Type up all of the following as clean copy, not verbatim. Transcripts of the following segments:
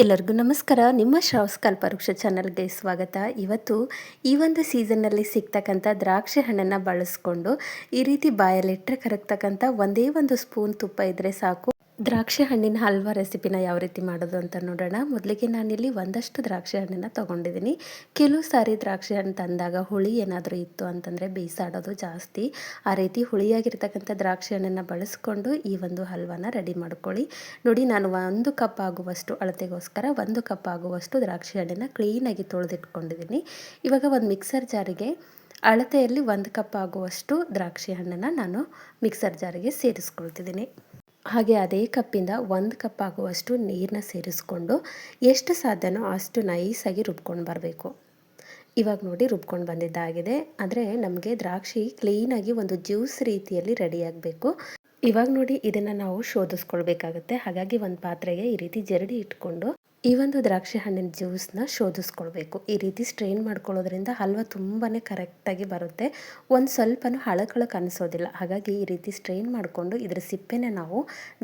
ಎಲ್ಲರಿಗೂ ನಮಸ್ಕಾರ. ನಿಮ್ಮ ಶ್ರಾವ್ಸ್ ಕಲ್ಪವೃಕ್ಷ ಚಾನಲ್ಗೆ ಸ್ವಾಗತ. ಇವತ್ತು ಈ ಒಂದು ಸೀಸನ್ನಲ್ಲಿ ಸಿಗ್ತಕ್ಕಂಥ ದ್ರಾಕ್ಷಿ ಹಣ್ಣನ್ನು ಬಳಸ್ಕೊಂಡು ಈ ರೀತಿ ಬಾಯಲ್ಲಿಟ್ಟರೆ ಕರಗ್ತಕ್ಕಂಥ ಒಂದೇ ಒಂದು ಸ್ಪೂನ್ ತುಪ್ಪ ಇದ್ದರೆ ಸಾಕು. ದ್ರಾಕ್ಷಿ ಹಣ್ಣಿನ ಹಲ್ವಾ ರೆಸಿಪಿನ ಯಾವ ರೀತಿ ಮಾಡೋದು ಅಂತ ನೋಡೋಣ. ಮೊದಲಿಗೆ ನಾನಿಲ್ಲಿ ಒಂದಷ್ಟು ದ್ರಾಕ್ಷಿ ಹಣ್ಣನ್ನು ತೊಗೊಂಡಿದ್ದೀನಿ. ಕೆಲವು ಸಾರಿ ದ್ರಾಕ್ಷಿ ಹಣ್ಣು ತಂದಾಗ ಹುಳಿ ಏನಾದರೂ ಇತ್ತು ಅಂತಂದರೆ ಬೀಸಾಡೋದು ಜಾಸ್ತಿ. ಆ ರೀತಿ ಹುಳಿಯಾಗಿರ್ತಕ್ಕಂಥ ದ್ರಾಕ್ಷಿ ಹಣ್ಣನ್ನು ಬಳಸ್ಕೊಂಡು ಈ ಒಂದು ಹಲ್ವಾನ ರೆಡಿ ಮಾಡ್ಕೊಳ್ಳಿ. ನೋಡಿ, ನಾನು 1 ಕಪ್ ಆಗುವಷ್ಟು ಅಳತೆಗೋಸ್ಕರ 1 ಕಪ್ ಆಗುವಷ್ಟು ದ್ರಾಕ್ಷಿ ಹಣ್ಣನ್ನು ಕ್ಲೀನಾಗಿ ತೊಳೆದಿಟ್ಕೊಂಡಿದ್ದೀನಿ. ಇವಾಗ ಒಂದು ಮಿಕ್ಸರ್ ಜಾರಿಗೆ ಅಳತೆಯಲ್ಲಿ 1 ಕಪ್ ಆಗುವಷ್ಟು ದ್ರಾಕ್ಷಿ ಹಣ್ಣನ್ನು ನಾನು ಮಿಕ್ಸರ್ ಜಾರಿಗೆ ಸೇರಿಸ್ಕೊಳ್ತಿದ್ದೀನಿ. ಹಾಗೆ ಅದೇ ಕಪ್ಪಿಂದ 1 ಕಪ್ ಆಗುವಷ್ಟು ನೀರನ್ನ ಸೇರಿಸ್ಕೊಂಡು ಎಷ್ಟು ಸಾಧ್ಯನೋ ಅಷ್ಟು ನೈಸಾಗಿ ರುಬ್ಕೊಂಡು ಬರಬೇಕು. ಇವಾಗ ನೋಡಿ, ರುಬ್ಕೊಂಡು ಬಂದಿದ್ದಾಗಿದೆ. ಆದರೆ ನಮಗೆ ದ್ರಾಕ್ಷಿ ಕ್ಲೀನಾಗಿ ಒಂದು ಜ್ಯೂಸ್ ರೀತಿಯಲ್ಲಿ ರೆಡಿಯಾಗಬೇಕು. ಇವಾಗ ನೋಡಿ, ಇದನ್ನು ನಾವು ಶೋಧಿಸ್ಕೊಳ್ಬೇಕಾಗುತ್ತೆ. ಹಾಗಾಗಿ ಒಂದು ಪಾತ್ರೆಗೆ ಈ ರೀತಿ ಜರಡಿ ಇಟ್ಕೊಂಡು ಈ ಒಂದು ದ್ರಾಕ್ಷಿ ಹಣ್ಣಿನ ಜ್ಯೂಸನ್ನ ಶೋಧಿಸ್ಕೊಳ್ಬೇಕು. ಈ ರೀತಿ ಸ್ಟ್ರೈನ್ ಮಾಡ್ಕೊಳ್ಳೋದ್ರಿಂದ ಹಲ್ವಾ ತುಂಬಾ ಕರೆಕ್ಟಾಗಿ ಬರುತ್ತೆ. ಒಂದು ಸ್ವಲ್ಪನೂ ಹಳಕಳಕ್ಕೆ ಅನಿಸೋದಿಲ್ಲ. ಹಾಗಾಗಿ ಈ ರೀತಿ ಸ್ಟ್ರೈನ್ ಮಾಡಿಕೊಂಡು ಇದರ ಸಿಪ್ಪೆನ ನಾವು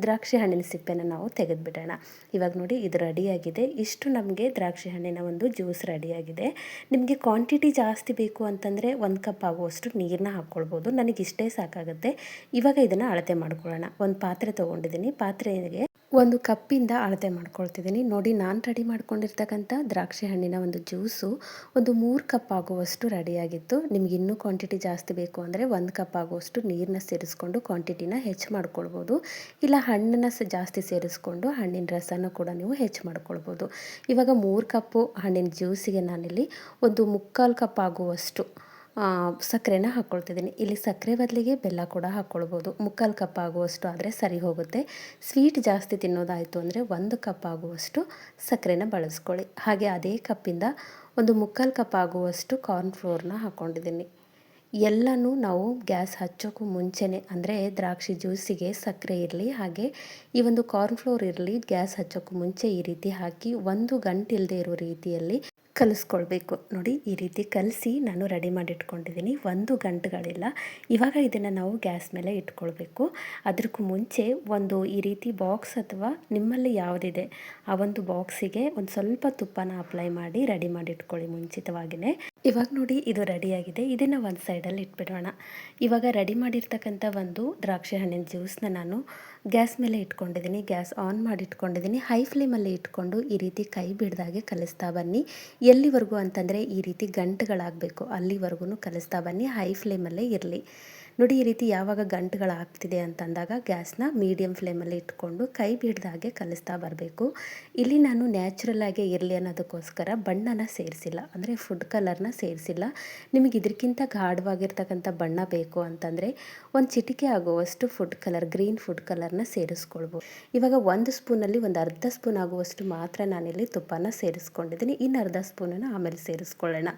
ದ್ರಾಕ್ಷಿ ಹಣ್ಣಿನ ಸಿಪ್ಪೆನ ನಾವು ತೆಗೆದುಬಿಡೋಣ. ಇವಾಗ ನೋಡಿ, ಇದು ರೆಡಿಯಾಗಿದೆ. ಇಷ್ಟು ನಮಗೆ ದ್ರಾಕ್ಷಿ ಹಣ್ಣಿನ ಒಂದು ಜ್ಯೂಸ್ ರೆಡಿಯಾಗಿದೆ. ನಿಮಗೆ ಕ್ವಾಂಟಿಟಿ ಜಾಸ್ತಿ ಬೇಕು ಅಂತಂದರೆ 1 ಕಪ್ ಆಗುವಷ್ಟು ನೀರನ್ನ ಹಾಕ್ಕೊಳ್ಬೋದು. ನನಗೆ ಇಷ್ಟೇ ಸಾಕಾಗುತ್ತೆ. ಇವಾಗ ಇದನ್ನು ಅಳತೆ ಮಾಡ್ಕೊಳ್ಳೋಣ. ಒಂದು ಪಾತ್ರೆ ತೊಗೊಂಡಿದ್ದೀನಿ. ಪಾತ್ರೆಗೆ 1 ಕಪ್ಪಿಂದ ಅಳತೆ ಮಾಡ್ಕೊಳ್ತಿದ್ದೀನಿ. ನೋಡಿ, ನಾನು ರೆಡಿ ಮಾಡ್ಕೊಂಡಿರ್ತಕ್ಕಂಥ ದ್ರಾಕ್ಷಿ ಹಣ್ಣಿನ ಒಂದು ಜ್ಯೂಸು ಒಂದು 3 ಕಪ್ ಆಗುವಷ್ಟು ರೆಡಿಯಾಗಿತ್ತು. ನಿಮ್ಗೆ ಇನ್ನೂ ಕ್ವಾಂಟಿಟಿ ಜಾಸ್ತಿ ಬೇಕು ಅಂದರೆ 1 ಕಪ್ ಆಗುವಷ್ಟು ನೀರನ್ನ ಸೇರಿಸ್ಕೊಂಡು ಕ್ವಾಂಟಿಟಿನ ಹೆಚ್ಚು ಮಾಡ್ಕೊಳ್ಬೋದು. ಇಲ್ಲ ಹಣ್ಣನ್ನು ಜಾಸ್ತಿ ಸೇರಿಸ್ಕೊಂಡು ಹಣ್ಣಿನ ರಸನ ಕೂಡ ನೀವು ಹೆಚ್ಚು ಮಾಡ್ಕೊಳ್ಬೋದು. ಇವಾಗ 3 ಕಪ್ಪು ಹಣ್ಣಿನ ಜ್ಯೂಸಿಗೆ ನಾನಿಲ್ಲಿ ಒಂದು 3/4 ಕಪ್ ಆಗುವಷ್ಟು ಸಕ್ಕರೆನ ಹಾಕ್ಕೊಳ್ತಿದ್ದೀನಿ. ಇಲ್ಲಿ ಸಕ್ಕರೆ ಬದಲಿಗೆ ಬೆಲ್ಲ ಕೂಡ ಹಾಕ್ಕೊಳ್ಬೋದು. 3/4 ಕಪ್ ಆಗುವಷ್ಟು ಆದರೆ ಸರಿ ಹೋಗುತ್ತೆ. ಸ್ವೀಟ್ ಜಾಸ್ತಿ ತಿನ್ನೋದಾಯಿತು ಅಂದರೆ 1 ಕಪ್ ಆಗುವಷ್ಟು ಸಕ್ಕರೆನ ಬಳಸ್ಕೊಳ್ಳಿ. ಹಾಗೆ ಅದೇ ಕಪ್ಪಿಂದ ಒಂದು 3/4 ಕಪ್ ಆಗುವಷ್ಟು ಕಾರ್ನ್ಫ್ಲೋರ್ನ ಹಾಕ್ಕೊಂಡಿದ್ದೀನಿ. ಎಲ್ಲನೂ ನಾವು ಗ್ಯಾಸ್ ಹಚ್ಚೋಕ್ಕೂ ಮುಂಚೆನೇ, ಅಂದರೆ ದ್ರಾಕ್ಷಿ ಜ್ಯೂಸಿಗೆ ಸಕ್ಕರೆ ಇರಲಿ ಹಾಗೆ ಈ ಒಂದು ಕಾರ್ನ್ಫ್ಲೋರ್ ಇರಲಿ, ಗ್ಯಾಸ್ ಹಚ್ಚೋಕ್ಕೂ ಮುಂಚೆ ಈ ರೀತಿ ಹಾಕಿ 1 ಗಂಟೆ ಇಲ್ಲದೆ ಇರೋ ರೀತಿಯಲ್ಲಿ ಕಲಿಸ್ಕೊಳ್ಬೇಕು. ನೋಡಿ, ಈ ರೀತಿ ಕಲಸಿ ನಾನು ರೆಡಿ ಮಾಡಿ ಇಟ್ಕೊಂಡಿದ್ದೀನಿ. 1 ಗಂಟೆಗಳಿಲ್ಲ. ಇವಾಗ ಇದನ್ನು ನಾವು ಗ್ಯಾಸ್ ಮೇಲೆ ಇಟ್ಕೊಳ್ಬೇಕು. ಅದಕ್ಕೂ ಮುಂಚೆ ಒಂದು ಈ ರೀತಿ ಬಾಕ್ಸ್ ಅಥವಾ ನಿಮ್ಮಲ್ಲಿ ಯಾವುದಿದೆ ಆ ಒಂದು ಬಾಕ್ಸಿಗೆ ಒಂದು ಸ್ವಲ್ಪ ತುಪ್ಪನ ಅಪ್ಲೈ ಮಾಡಿ ರೆಡಿ ಮಾಡಿ ಇಟ್ಕೊಳ್ಳಿ ಮುಂಚಿತವಾಗಿಯೇ. ಇವಾಗ ನೋಡಿ, ಇದು ರೆಡಿಯಾಗಿದೆ. ಇದನ್ನು ಒಂದು ಸೈಡಲ್ಲಿ ಇಟ್ಬಿಡೋಣ. ಇವಾಗ ರೆಡಿ ಮಾಡಿರ್ತಕ್ಕಂಥ ಒಂದು ದ್ರಾಕ್ಷಿ ಹಣ್ಣಿನ ಜ್ಯೂಸನ್ನ ನಾನು ಗ್ಯಾಸ್ ಮೇಲೆ ಇಟ್ಕೊಂಡಿದ್ದೀನಿ. ಗ್ಯಾಸ್ ಆನ್ ಮಾಡಿ ಇಟ್ಕೊಂಡಿದ್ದೀನಿ. ಹೈ ಫ್ಲೇಮಲ್ಲಿ ಇಟ್ಕೊಂಡು ಈ ರೀತಿ ಕೈ ಬಿಡ್ದಾಗೆ ಕಲಿಸ್ತಾ ಬನ್ನಿ. ಎಲ್ಲಿವರೆಗೂ ಅಂತಂದರೆ ಈ ರೀತಿ ಗಂಟುಗಳಾಗಬೇಕು, ಅಲ್ಲಿವರೆಗೂ ಕಲಿಸ್ತಾ ಬನ್ನಿ. ಹೈ ಫ್ಲೇಮಲ್ಲೇ ಇರಲಿ. ನೋಡಿ, ಈ ರೀತಿ ಯಾವಾಗ ಗಂಟುಗಳಾಗ್ತಿದೆ ಅಂತಂದಾಗ ಗ್ಯಾಸ್ನ ಮೀಡಿಯಮ್ ಫ್ಲೇಮಲ್ಲಿ ಇಟ್ಕೊಂಡು ಕೈ ಬಿಡ್ದಾಗೆ ಕಲಿಸ್ತಾ ಬರಬೇಕು. ಇಲ್ಲಿ ನಾನು ನ್ಯಾಚುರಲ್ ಆಗಿ ಇರಲಿ ಅನ್ನೋದಕ್ಕೋಸ್ಕರ ಬಣ್ಣನ ಸೇರಿಸಿಲ್ಲ, ಅಂದರೆ ಫುಡ್ ಕಲರ್ನ ಸೇರಿಸಿಲ್ಲ. ನಿಮಗೆ ಇದಕ್ಕಿಂತ ಗಾಢವಾಗಿರ್ತಕ್ಕಂಥ ಬಣ್ಣ ಬೇಕು ಅಂತಂದರೆ ಒಂದು ಚಿಟಿಕೆ ಆಗುವಷ್ಟು ಫುಡ್ ಕಲರ್, ಗ್ರೀನ್ ಫುಡ್ ಕಲರ್ನ ಸೇರಿಸ್ಕೊಳ್ಬೋದು. ಇವಾಗ 1 ಸ್ಪೂನಲ್ಲಿ ಒಂದು ಅರ್ಧ ಸ್ಪೂನ್ ಆಗುವಷ್ಟು ಮಾತ್ರ ನಾನಿಲ್ಲಿ ತುಪ್ಪನ ಸೇರಿಸ್ಕೊಂಡಿದ್ದೀನಿ. ಇನ್ನು ಅರ್ಧ ಸ್ಪೂನನ್ನು ಆಮೇಲೆ ಸೇರಿಸ್ಕೊಳ್ಳೋಣ.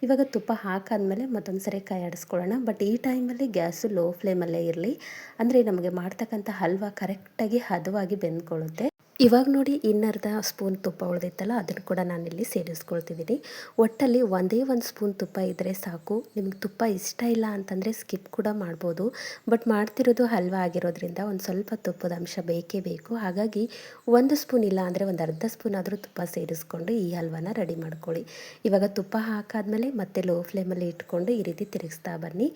ಇವಾಗ ತುಪ್ಪ ಹಾಕಾದ್ಮೇಲೆ ಮತ್ತೊಂದು ಸರಿ ಕೈ ಆಡಿಸ್ಕೊಳ್ಳೋಣ. ಬಟ್ ಈ ಟೈಮಲ್ಲಿ ಗ್ಯಾಸು ಲೋ ಫ್ಲೇಮಲ್ಲೇ ಇರಲಿ. ಅಂದರೆ ನಮಗೆ ಮಾಡ್ತಕ್ಕಂಥ ಹಲ್ವಾ ಕರೆಕ್ಟಾಗಿ ಹದವಾಗಿ ಬೆಂದ್ಕೊಳ್ಳುತ್ತೆ. ಇವಾಗ ನೋಡಿ, ಇನ್ನರ್ಧ ಸ್ಪೂನ್ ತುಪ್ಪ ಉಳಿದಿತ್ತಲ್ಲ, ಅದನ್ನು ಕೂಡ ನಾನಿಲ್ಲಿ ಸೇರಿಸ್ಕೊಳ್ತಿದ್ದೀನಿ. ಒಟ್ಟಲ್ಲಿ ಒಂದೇ 1 ಸ್ಪೂನ್ ತುಪ್ಪ ಇದ್ದರೆ ಸಾಕು. ನಿಮಗೆ ತುಪ್ಪ ಇಷ್ಟ ಇಲ್ಲ ಅಂತಂದರೆ ಸ್ಕಿಪ್ ಕೂಡ ಮಾಡ್ಬೋದು. ಬಟ್ ಮಾಡ್ತಿರೋದು ಹಲ್ವಾ ಆಗಿರೋದ್ರಿಂದ ಒಂದು ಸ್ವಲ್ಪ ತುಪ್ಪದ ಅಂಶ ಬೇಕೇ ಬೇಕು. ಹಾಗಾಗಿ 1 ಸ್ಪೂನ್ ಇಲ್ಲ ಅಂದರೆ ಒಂದು ಅರ್ಧ ಸ್ಪೂನ್ ಆದರೂ ತುಪ್ಪ ಸೇರಿಸ್ಕೊಂಡು ಈ ಹಲ್ವಾನ ರೆಡಿ ಮಾಡ್ಕೊಳ್ಳಿ. ಇವಾಗ ತುಪ್ಪ ಹಾಕಾದ್ಮೇಲೆ ಮತ್ತೆ ಲೋ ಫ್ಲೇಮಲ್ಲಿ ಇಟ್ಕೊಂಡು ಈ ರೀತಿ ತಿರುಗಿಸ್ತಾ ಬನ್ನಿ.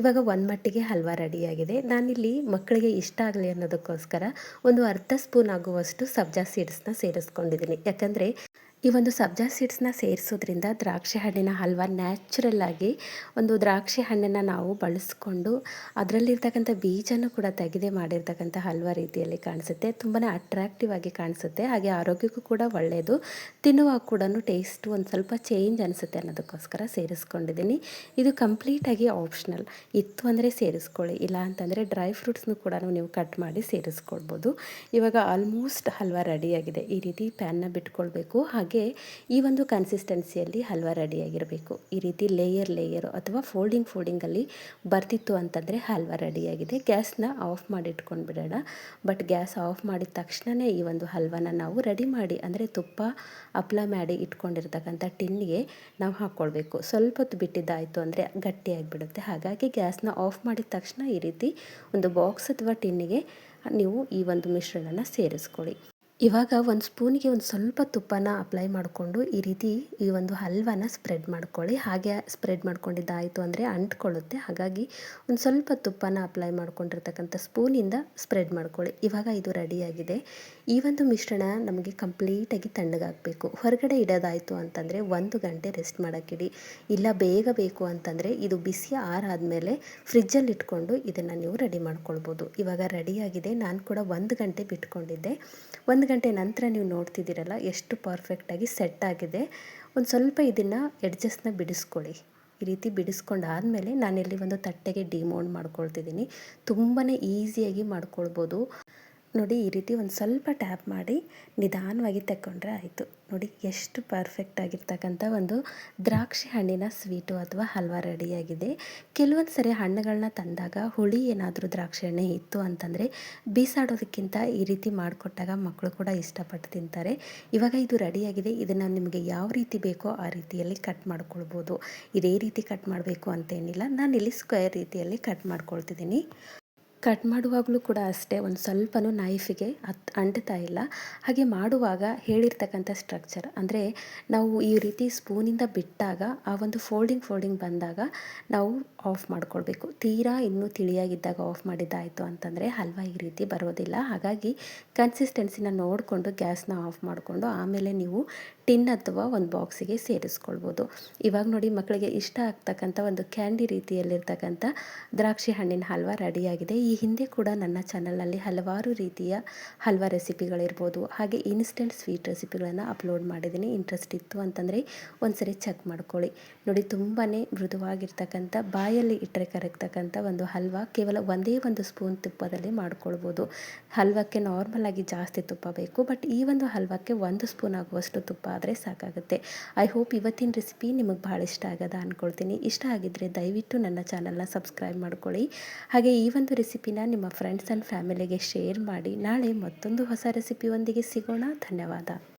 ಇವಾಗ ಒಂದು ಮಟ್ಟಿಗೆ ಹಲ್ವಾ ರೆಡಿಯಾಗಿದೆ. ನಾನಿಲ್ಲಿ ಮಕ್ಕಳಿಗೆ ಇಷ್ಟ ಆಗಲಿ ಅನ್ನೋದಕ್ಕೋಸ್ಕರ ಒಂದು ಅರ್ಧ ಸ್ಪೂನ್ ಆಗುವಷ್ಟು ಸಬ್ಜಾ ಸೀಡ್ಸ್ನ ಸೇರಿಸ್ಕೊಂಡಿದ್ದೀನಿ. ಯಾಕಂದರೆ ಈ ಒಂದು ಸಬ್ಜಾ ಸೀಡ್ಸ್ನ ಸೇರಿಸೋದ್ರಿಂದ ದ್ರಾಕ್ಷಿ ಹಣ್ಣಿನ ಹಲ್ವಾ ನ್ಯಾಚುರಲ್ ಆಗಿ ಒಂದು ದ್ರಾಕ್ಷಿ ಹಣ್ಣನ್ನು ನಾವು ಬಳಸ್ಕೊಂಡು ಅದರಲ್ಲಿರ್ತಕ್ಕಂಥ ಬೀಜನೂ ಕೂಡ ತೆಗೆದೇ ಮಾಡಿರ್ತಕ್ಕಂಥ ಹಲ್ವಾ ರೀತಿಯಲ್ಲಿ ಕಾಣಿಸುತ್ತೆ. ತುಂಬಾ ಅಟ್ರಾಕ್ಟಿವ್ ಆಗಿ ಕಾಣಿಸುತ್ತೆ. ಹಾಗೆ ಆರೋಗ್ಯಕ್ಕೂ ಕೂಡ ಒಳ್ಳೆಯದು. ತಿನ್ನುವಾಗ ಕೂಡ ಟೇಸ್ಟು ಒಂದು ಸ್ವಲ್ಪ ಚೇಂಜ್ ಅನಿಸುತ್ತೆ ಅನ್ನೋದಕ್ಕೋಸ್ಕರ ಸೇರಿಸ್ಕೊಂಡಿದ್ದೀನಿ. ಇದು ಕಂಪ್ಲೀಟಾಗಿ ಆಪ್ಷನಲ್. ಇತ್ತು ಅಂದರೆ ಸೇರಿಸ್ಕೊಳ್ಳಿ, ಇಲ್ಲ ಅಂತಂದರೆ ಡ್ರೈ ಫ್ರೂಟ್ಸ್ನು ಕೂಡ ನೀವು ಕಟ್ ಮಾಡಿ ಸೇರಿಸ್ಕೊಳ್ಬೋದು. ಇವಾಗ ಆಲ್ಮೋಸ್ಟ್ ಹಲ್ವಾ ರೆಡಿಯಾಗಿದೆ. ಈ ರೀತಿ ಪ್ಯಾನ್ನ ಬಿಟ್ಕೊಳ್ಬೇಕು. ಹಾಗೆ ಈ ಒಂದು ಕನ್ಸಿಸ್ಟೆನ್ಸಿಯಲ್ಲಿ ಹಲ್ವಾ ರೆಡಿಯಾಗಿರಬೇಕು. ಈ ರೀತಿ ಲೇಯರು ಅಥವಾ ಫೋಲ್ಡಿಂಗಲ್ಲಿ ಬರ್ತಿತ್ತು ಅಂತಂದರೆ ಹಲ್ವಾ ರೆಡಿಯಾಗಿದೆ. ಗ್ಯಾಸ್ನ ಆಫ್ ಮಾಡಿ ಇಟ್ಕೊಂಡು ಬಿಡೋಣ. ಬಟ್ ಗ್ಯಾಸ್ ಆಫ್ ಮಾಡಿದ ತಕ್ಷಣವೇ ಈ ಒಂದು ಹಲ್ವಾನ ನಾವು ರೆಡಿ ಮಾಡಿ, ಅಂದರೆ ತುಪ್ಪ ಅಪ್ಲೈ ಮಾಡಿ ಇಟ್ಕೊಂಡಿರ್ತಕ್ಕಂಥ ಟಿನ್ನಿಗೆ ನಾವು ಹಾಕ್ಕೊಳ್ಬೇಕು. ಸ್ವಲ್ಪ ಹೊತ್ತು ಬಿಟ್ಟಿದ್ದಾಯಿತು ಅಂದರೆ ಗಟ್ಟಿಯಾಗಿಬಿಡುತ್ತೆ. ಹಾಗಾಗಿ ಗ್ಯಾಸ್ನ ಆಫ್ ಮಾಡಿದ ತಕ್ಷಣ ಈ ರೀತಿ ಒಂದು ಬಾಕ್ಸ್ ಅಥವಾ ಟಿನ್ನಿಗೆ ನೀವು ಈ ಒಂದು ಮಿಶ್ರಣನ ಸೇರಿಸ್ಕೊಳ್ಳಿ. ಇವಾಗ ಒಂದು ಸ್ಪೂನಿಗೆ ಒಂದು ಸ್ವಲ್ಪ ತುಪ್ಪನ ಅಪ್ಲೈ ಮಾಡಿಕೊಂಡು ಈ ರೀತಿ ಈ ಒಂದು ಹಲ್ವಾನ ಸ್ಪ್ರೆಡ್ ಮಾಡ್ಕೊಳ್ಳಿ. ಹಾಗೆ ಸ್ಪ್ರೆಡ್ ಮಾಡ್ಕೊಂಡಿದ್ದಾಯಿತು ಅಂದರೆ ಅಂಟ್ಕೊಳ್ಳುತ್ತೆ. ಹಾಗಾಗಿ ಒಂದು ಸ್ವಲ್ಪ ತುಪ್ಪನ ಅಪ್ಲೈ ಮಾಡ್ಕೊಂಡಿರ್ತಕ್ಕಂಥ ಸ್ಪೂನಿಂದ ಸ್ಪ್ರೆಡ್ ಮಾಡ್ಕೊಳ್ಳಿ. ಇವಾಗ ಇದು ರೆಡಿಯಾಗಿದೆ. ಈ ಒಂದು ಮಿಶ್ರಣ ನಮಗೆ ಕಂಪ್ಲೀಟಾಗಿ ತಣ್ಣಗಾಗಬೇಕು. ಹೊರಗಡೆ ಇಡೋದಾಯಿತು ಅಂತಂದರೆ 1 ಗಂಟೆ ರೆಸ್ಟ್ ಮಾಡೋಕ್ಕಿಡಿ. ಇಲ್ಲ ಬೇಗ ಬೇಕು ಅಂತಂದರೆ ಇದು ಬಿಸಿ ಆರಾದಮೇಲೆ ಫ್ರಿಜ್ಜಲ್ಲಿ ಇಟ್ಕೊಂಡು ಇದನ್ನು ನೀವು ರೆಡಿ ಮಾಡ್ಕೊಳ್ಬೋದು. ಇವಾಗ ರೆಡಿಯಾಗಿದೆ. ನಾನು ಕೂಡ 1 ಗಂಟೆ ಬಿಟ್ಕೊಂಡಿದ್ದೆ. 1 ಗಂಟೆ ನಂತರ ನೀವು ನೋಡ್ತಿದ್ದೀರಲ್ಲ ಎಷ್ಟು ಪರ್ಫೆಕ್ಟಾಗಿ ಸೆಟ್ ಆಗಿದೆ. ಒಂದು ಸ್ವಲ್ಪ ಇದನ್ನು ಎಡ್ಜಸ್ನ ಬಿಡಿಸ್ಕೊಳ್ಳಿ. ಈ ರೀತಿ ಬಿಡಿಸ್ಕೊಂಡಾದಮೇಲೆ ನಾನಿಲ್ಲಿ ಒಂದು ತಟ್ಟೆಗೆ ಡಿಮೌಲ್ಡ್ ಮಾಡ್ಕೊಳ್ತಿದ್ದೀನಿ. ತುಂಬಾ ಈಸಿಯಾಗಿ ಮಾಡ್ಕೊಳ್ಬೋದು. ನೋಡಿ ಈ ರೀತಿ ಒಂದು ಸ್ವಲ್ಪ ಟ್ಯಾಪ್ ಮಾಡಿ ನಿಧಾನವಾಗಿ ತಗೊಂಡ್ರೆ ಆಯಿತು. ನೋಡಿ ಎಷ್ಟು ಪರ್ಫೆಕ್ಟ್ ಆಗಿರ್ತಕ್ಕಂಥ ಒಂದು ದ್ರಾಕ್ಷಿ ಹಣ್ಣಿನ ಸ್ವೀಟು ಅಥವಾ ಹಲ್ವಾ ರೆಡಿಯಾಗಿದೆ. ಕೆಲವೊಂದು ಸರಿ ಹಣ್ಣುಗಳನ್ನ ತಂದಾಗ ಹುಳಿ ಏನಾದರೂ ದ್ರಾಕ್ಷಿ ಹಣ್ಣೆ ಇತ್ತು ಅಂತಂದರೆ ಬೀಸಾಡೋದಕ್ಕಿಂತ ಈ ರೀತಿ ಮಾಡಿಕೊಟ್ಟಾಗ ಮಕ್ಕಳು ಕೂಡ ಇಷ್ಟಪಟ್ಟು ತಿಂತಾರೆ. ಇವಾಗ ಇದು ರೆಡಿಯಾಗಿದೆ. ಇದನ್ನು ನಿಮಗೆ ಯಾವ ರೀತಿ ಬೇಕೋ ಆ ರೀತಿಯಲ್ಲಿ ಕಟ್ ಮಾಡ್ಕೊಳ್ಬೋದು. ಇದೇ ರೀತಿ ಕಟ್ ಮಾಡಬೇಕು ಅಂತೇನಿಲ್ಲ. ನಾನಿಲ್ಲಿ ಸ್ಕ್ವೇರ್ ರೀತಿಯಲ್ಲಿ ಕಟ್ ಮಾಡ್ಕೊಳ್ತಿದ್ದೀನಿ. ಕಟ್ ಮಾಡುವಾಗಲೂ ಕೂಡ ಅಷ್ಟೇ ಒಂದು ಸ್ವಲ್ಪನೂ ನೈಫಿಗೆ ಅಂಟ್ತಾ ಇಲ್ಲ. ಹಾಗೆ ಮಾಡುವಾಗ ಹೇಳಿರ್ತಕ್ಕಂಥ ಸ್ಟ್ರಕ್ಚರ್ ಅಂದರೆ ನಾವು ಈ ರೀತಿ ಸ್ಪೂನಿಂದ ಬಿಟ್ಟಾಗ ಆ ಒಂದು ಫೋಲ್ಡಿಂಗ್ ಬಂದಾಗ ನಾವು ಆಫ್ ಮಾಡ್ಕೊಳ್ಬೇಕು. ತೀರಾ ಇನ್ನೂ ತಿಳಿಯಾಗಿದ್ದಾಗ ಆಫ್ ಮಾಡಿದ್ದಾಯಿತು ಅಂತಂದರೆ ಹಲ್ವಾ ಈ ರೀತಿ ಬರೋದಿಲ್ಲ. ಹಾಗಾಗಿ ಕನ್ಸಿಸ್ಟೆನ್ಸಿನ ನೋಡಿಕೊಂಡು ಗ್ಯಾಸ್ನ ಆಫ್ ಮಾಡಿಕೊಂಡು ಆಮೇಲೆ ನೀವು ಟಿನ್ ಅಥವಾ ಒಂದು ಬಾಕ್ಸಿಗೆ ಸೇರಿಸ್ಕೊಳ್ಬೋದು. ಇವಾಗ ನೋಡಿ ಮಕ್ಕಳಿಗೆ ಇಷ್ಟ ಆಗ್ತಕ್ಕಂಥ ಒಂದು ಕ್ಯಾಂಡಿ ರೀತಿಯಲ್ಲಿರ್ತಕ್ಕಂಥ ದ್ರಾಕ್ಷಿ ಹಣ್ಣಿನ ಹಲ್ವಾ ರೆಡಿಯಾಗಿದೆ. ಈ ಹಿಂದೆ ಕೂಡ ನನ್ನ ಚಾನಲ್ನಲ್ಲಿ ಹಲವಾರು ರೀತಿಯ ಹಲ್ವಾ ರೆಸಿಪಿಗಳಿರ್ಬೋದು, ಹಾಗೆ ಇನ್ಸ್ಟೆಂಟ್ ಸ್ವೀಟ್ ರೆಸಿಪಿಗಳನ್ನು ಅಪ್ಲೋಡ್ ಮಾಡಿದ್ದೀನಿ. ಇಂಟ್ರೆಸ್ಟ್ ಇತ್ತು ಅಂತಂದರೆ ಒಂದ್ಸರಿ ಚೆಕ್ ಮಾಡ್ಕೊಳ್ಳಿ. ನೋಡಿ ತುಂಬಾ ಮೃದುವಾಗಿರ್ತಕ್ಕಂಥ ಬಾಯಲ್ಲಿ ಇಟ್ಟರೆ ಕರಗ್ತಕ್ಕಂಥ ಒಂದು ಹಲ್ವಾ ಕೇವಲ ಒಂದೇ ಒಂದು ಸ್ಪೂನ್ ತುಪ್ಪದಲ್ಲಿ ಮಾಡ್ಕೊಳ್ಬೋದು. ಹಲ್ವಕ್ಕೆ ನಾರ್ಮಲ್ ಆಗಿ ಜಾಸ್ತಿ ತುಪ್ಪ ಬೇಕು, ಬಟ್ ಈ ಒಂದು ಹಲ್ವಕ್ಕೆ 1 ಸ್ಪೂನ್ ಆಗುವಷ್ಟು ತುಪ್ಪ ಆದರೆ ಸಾಕಾಗುತ್ತೆ. ಐ ಹೋಪ್ ಇವತ್ತಿನ ರೆಸಿಪಿ ನಿಮಗೆ ಭಾಳ ಇಷ್ಟ ಆಗದ ಅಂದ್ಕೊಳ್ತೀನಿ. ಇಷ್ಟ ಆಗಿದ್ದರೆ ದಯವಿಟ್ಟು ನನ್ನ ಚಾನಲ್ನ ಸಬ್ಸ್ಕ್ರೈಬ್ ಮಾಡ್ಕೊಳ್ಳಿ. ಹಾಗೆ ಈ ಒಂದು ರೆಸಿಪಿನ ನಿಮ್ಮ ಫ್ರೆಂಡ್ಸ್ ಆ್ಯಂಡ್ ಫ್ಯಾಮಿಲಿಗೆ ಶೇರ್ ಮಾಡಿ. ನಾಳೆ ಮತ್ತೊಂದು ಹೊಸ ರೆಸಿಪಿಯೊಂದಿಗೆ ಸಿಗೋಣ. ಧನ್ಯವಾದ.